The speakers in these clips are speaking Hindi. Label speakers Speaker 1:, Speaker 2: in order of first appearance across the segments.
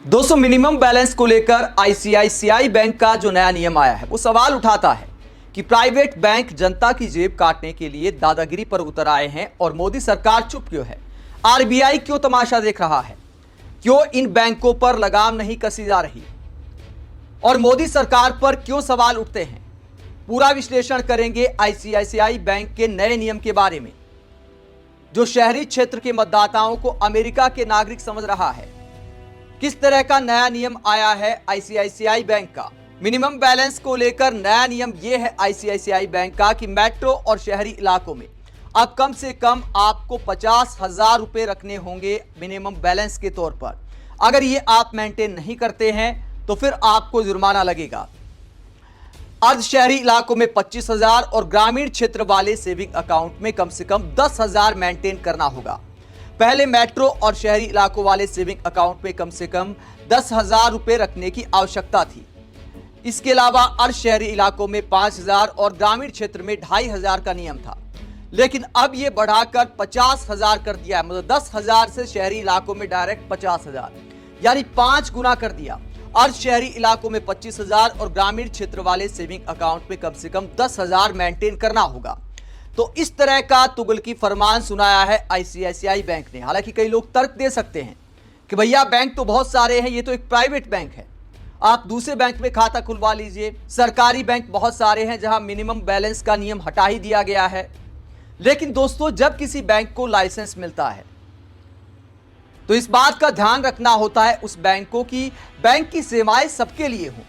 Speaker 1: दोस्तों, मिनिमम बैलेंस को लेकर आईसीआईसीआई बैंक का जो नया नियम आया है वो सवाल उठाता है कि प्राइवेट बैंक जनता की जेब काटने के लिए दादागिरी पर उतर आए हैं और मोदी सरकार चुप क्यों है। आरबीआई क्यों तमाशा देख रहा है, क्यों इन बैंकों पर लगाम नहीं कसी जा रही और मोदी सरकार पर क्यों सवाल उठते हैं। पूरा विश्लेषण करेंगे आईसीआईसीआई बैंक के नए नियम के बारे में, जो शहरी क्षेत्र के मतदाताओं को अमेरिका के नागरिक समझ रहा है। किस तरह का नया नियम आया है आईसीआईसीआई बैंक का। मिनिमम बैलेंस को लेकर नया नियम यह है आईसीआईसीआई बैंक का कि मेट्रो और शहरी इलाकों में अब कम से कम आपको 50,000 रुपए रखने होंगे मिनिमम बैलेंस के तौर पर। अगर ये आप मेंटेन नहीं करते हैं तो फिर आपको जुर्माना लगेगा। अर्ध शहरी इलाकों में 25,000 और ग्रामीण क्षेत्र वाले सेविंग अकाउंट में कम से कम 10,000 मेंटेन करना होगा। पहले मेट्रो और शहरी इलाकों वाले सेविंग अकाउंट में कम से कम 10,000 रुपए रखने की आवश्यकता थी। इसके अलावा अर्ध शहरी इलाकों में 5,000 और ग्रामीण क्षेत्र में 2,500 का नियम था, लेकिन अब यह बढ़ाकर 50,000 कर दिया है। मतलब 10,000 से शहरी इलाकों में डायरेक्ट 50,000, यानी 5 गुना कर दिया। अर्ध शहरी इलाकों में 25,000 और ग्रामीण क्षेत्र वाले सेविंग अकाउंट में कम से कम 10,000 मेंटेन करना होगा। तो इस तरह का तुगल की फरमान सुनाया है आईसीआईसीआई बैंक ने। हालांकि कई लोग तर्क दे सकते हैं कि भैया बैंक तो बहुत सारे हैं, ये तो एक प्राइवेट बैंक है, आप दूसरे बैंक में खाता खुलवा लीजिए। सरकारी बैंक बहुत सारे हैं जहां मिनिमम बैलेंस का नियम हटा ही दिया गया है। लेकिन दोस्तों, जब किसी बैंक को लाइसेंस मिलता है तो इस बात का ध्यान रखना होता है उस बैंकों की बैंक की सेवाएं सबके लिए हों,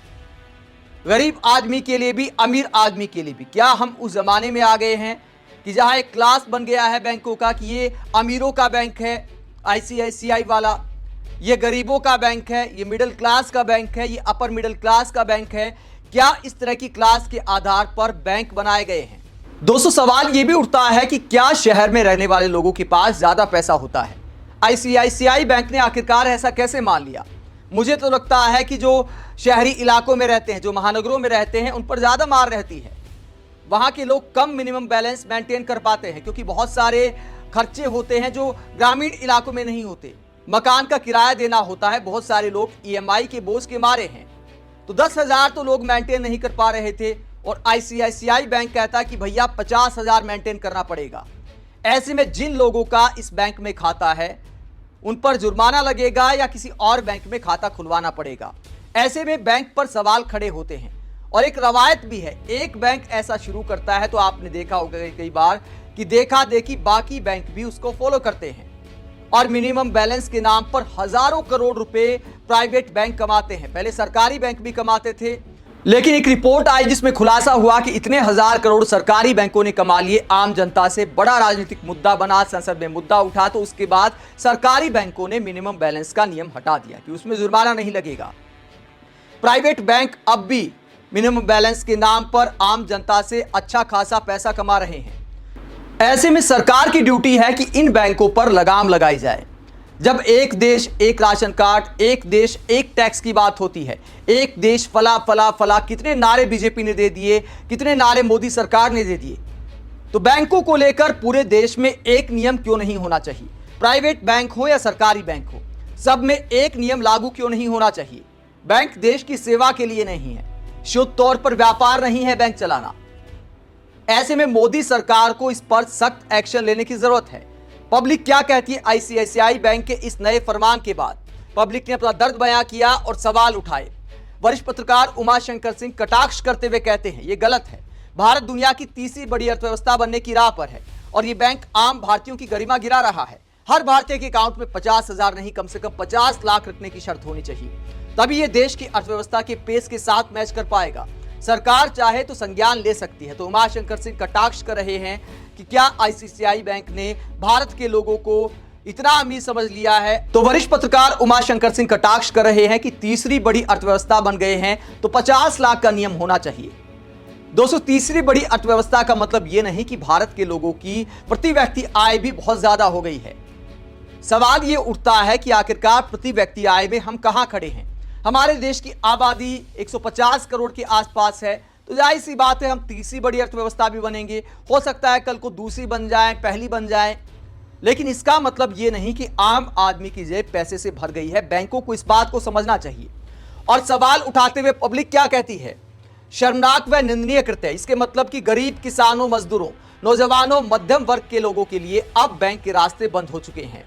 Speaker 1: गरीब आदमी के लिए भी, अमीर आदमी के लिए भी। क्या हम उस जमाने में आ गए हैं कि जहां एक क्लास बन गया है बैंकों का कि ये अमीरों का बैंक है आईसीआईसीआई वाला, ये गरीबों का बैंक है, ये मिडिल क्लास का बैंक है, ये अपर मिडिल क्लास का बैंक है। क्या इस तरह की क्लास के आधार पर बैंक बनाए गए हैं? दोस्तों, सवाल ये भी उठता है कि क्या शहर में रहने वाले लोगों के पास ज्यादा पैसा होता है? आईसीआईसीआई बैंक ने आखिरकार ऐसा कैसे मान लिया? मुझे तो लगता है कि जो शहरी इलाकों में रहते हैं, जो महानगरों में रहते हैं, उन पर ज्यादा मार रहती है। वहां के लोग कम मिनिमम बैलेंस मेंटेन कर पाते हैं क्योंकि बहुत सारे खर्चे होते हैं जो ग्रामीण इलाकों में नहीं होते। मकान का किराया देना होता है, बहुत सारे लोग ईएमआई के बोझ के मारे हैं। तो 10,000 तो लोग मेंटेन नहीं कर पा रहे थे और आईसीआईसीआई बैंक कहता कि भैया 50,000 मेंटेन करना पड़ेगा। ऐसे में जिन लोगों का इस बैंक में खाता है उन पर जुर्माना लगेगा या किसी और बैंक में खाता खुलवाना पड़ेगा। ऐसे में बैंक पर सवाल खड़े होते हैं और एक रवायत भी है, एक बैंक ऐसा शुरू करता है तो आपने देखा होगा कई बार कि देखा देखी बाकी बैंक भी उसको फॉलो करते हैं और मिनिमम बैलेंस के नाम पर हजारों करोड़ रुपए प्राइवेट बैंक कमाते हैं। पहले सरकारी बैंक भी कमाते थे, लेकिन एक रिपोर्ट आई जिसमें खुलासा हुआ कि इतने हजार करोड़ सरकारी बैंकों ने कमा लिए। आम जनता से बड़ा राजनीतिक मुद्दा बना, संसद में मुद्दा उठा, तो उसके बाद सरकारी बैंकों ने मिनिमम बैलेंस का नियम हटा दिया कि उसमें जुर्माना नहीं लगेगा। प्राइवेट बैंक अब भी मिनिमम बैलेंस के नाम पर आम जनता से अच्छा खासा पैसा कमा रहे हैं। ऐसे में सरकार की ड्यूटी है कि इन बैंकों पर लगाम लगाई जाए। जब एक देश एक राशन कार्ड, एक देश एक टैक्स की बात होती है, एक देश फला फला फला, कितने नारे बीजेपी ने दे दिए, कितने नारे मोदी सरकार ने दे दिए। तो बैंकों को लेकर पूरे देश में एक नियम क्यों नहीं होना चाहिए? प्राइवेट बैंक हो या सरकारी बैंक हो, सब में एक नियम लागू क्यों नहीं होना चाहिए? बैंक देश की सेवा के लिए नहीं है, शुद्ध तौर पर व्यापार नहीं है बैंक चलाना। ऐसे में मोदी सरकार को इस पर सख्त एक्शन लेने की जरूरत है। पब्लिक क्या कहती है आईसीआईसीआई बैंक के इस नए फरमान के बाद? पब्लिक ने अपना दर्द बयां किया और सवाल उठाए। वरिष्ठ पत्रकार उमाशंकर सिंह कटाक्ष करते हुए कहते हैं ये गलत है। भारत दुनिया की तीसरी बड़ी अर्थव्यवस्था बनने की राह पर है और ये बैंक आम भारतीयों की गरिमा गिरा रहा है। हर भारतीय के अकाउंट में 50,000 नहीं, कम से कम 50 लाख रखने की शर्त होनी चाहिए, तभी ये देश की अर्थव्यवस्था के पेस के साथ मैच कर पाएगा। सरकार चाहे तो संज्ञान ले सकती है। तो उमाशंकर सिंह कटाक्ष कर रहे हैं कि क्या आईसीआईसीआई बैंक ने भारत के लोगों को इतना अमीर समझ लिया है? तो वरिष्ठ पत्रकार उमाशंकर सिंह कटाक्ष कर रहे हैं कि तीसरी बड़ी अर्थव्यवस्था बन गए हैं तो 50 लाख का नियम होना चाहिए। दोस्तों, तीसरी बड़ी अर्थव्यवस्था का मतलब यह नहीं कि भारत के लोगों की प्रति व्यक्ति आय भी बहुत ज्यादा हो गई है। सवाल यह उठता है कि आखिरकार प्रति व्यक्ति आय में हम कहां खड़े हैं? हमारे देश की आबादी 150 करोड़ के आसपास है, तो जाहिर सी बात है हम तीसरी बड़ी अर्थव्यवस्था भी बनेंगे। हो सकता है कल को दूसरी बन जाए, पहली बन जाए। लेकिन इसका मतलब यह नहीं कि आम आदमी की जेब पैसे से भर गई है। बैंकों को इस बात को समझना चाहिए। और सवाल उठाते हुए पब्लिक क्या कहती है? शर्मनाक व निंदनीय कृत्य है। इसके मतलब कि गरीब किसानों, मजदूरों, नौजवानों, मध्यम वर्ग के लोगों के लिए अब बैंक के रास्ते बंद हो चुके हैं।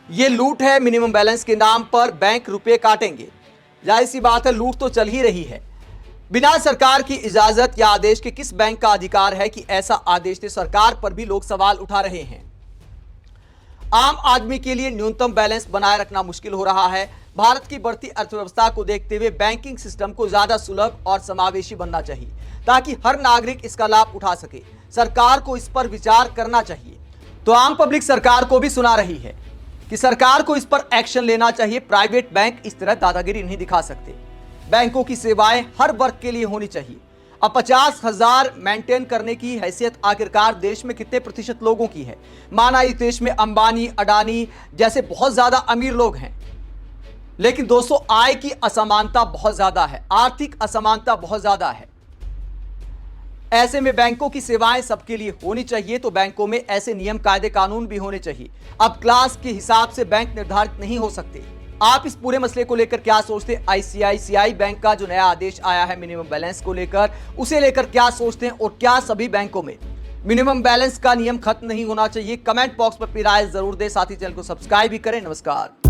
Speaker 1: यह लूट है। मिनिमम बैलेंस के नाम पर बैंक रुपए काटेंगे। जाहिर सी बात है, लूट तो चल ही रही है। बिना सरकार की इजाजत या आदेश के किस बैंक का अधिकार है कि ऐसा आदेश दे? सरकार पर भी लोग सवाल उठा रहे हैं। आम आदमी के लिए न्यूनतम बैलेंस बनाए रखना मुश्किल हो रहा है। भारत की बढ़ती अर्थव्यवस्था को देखते हुए बैंकिंग सिस्टम को ज्यादा सुलभ और समावेशी बनना चाहिए ताकि हर नागरिक इसका लाभ उठा सके। सरकार को इस पर विचार करना चाहिए। तो आम पब्लिक सरकार को भी सुना रही है कि सरकार को इस पर एक्शन लेना चाहिए। प्राइवेट बैंक इस तरह दादागिरी नहीं दिखा सकते। बैंकों की सेवाएं हर वर्ग के लिए होनी चाहिए। अब 50,000 मेंटेन करने की हैसियत आखिरकार देश में कितने प्रतिशत लोगों की है? माना इस देश में अंबानी, अडानी जैसे बहुत ज्यादा अमीर लोग हैं, लेकिन दोस्तों आय की असमानता बहुत ज्यादा है, आर्थिक असमानता बहुत ज्यादा है। ऐसे में बैंकों की सेवाएं सबके लिए होनी चाहिए, तो बैंकों में ऐसे नियम, कायदे, कानून भी होने चाहिए। अब क्लास के हिसाब से बैंक निर्धारित नहीं हो सकते। आप इस पूरे मसले को लेकर क्या सोचते हैं? आईसीआईसीआई बैंक का जो नया आदेश आया है मिनिमम बैलेंस को लेकर, उसे लेकर क्या सोचते हैं? और क्या सभी बैंकों में मिनिमम बैलेंस का नियम खत्म नहीं होना चाहिए? कमेंट बॉक्स पर अपनी राय जरूर दें। साथ ही चैनल को सब्सक्राइब भी करें। नमस्कार।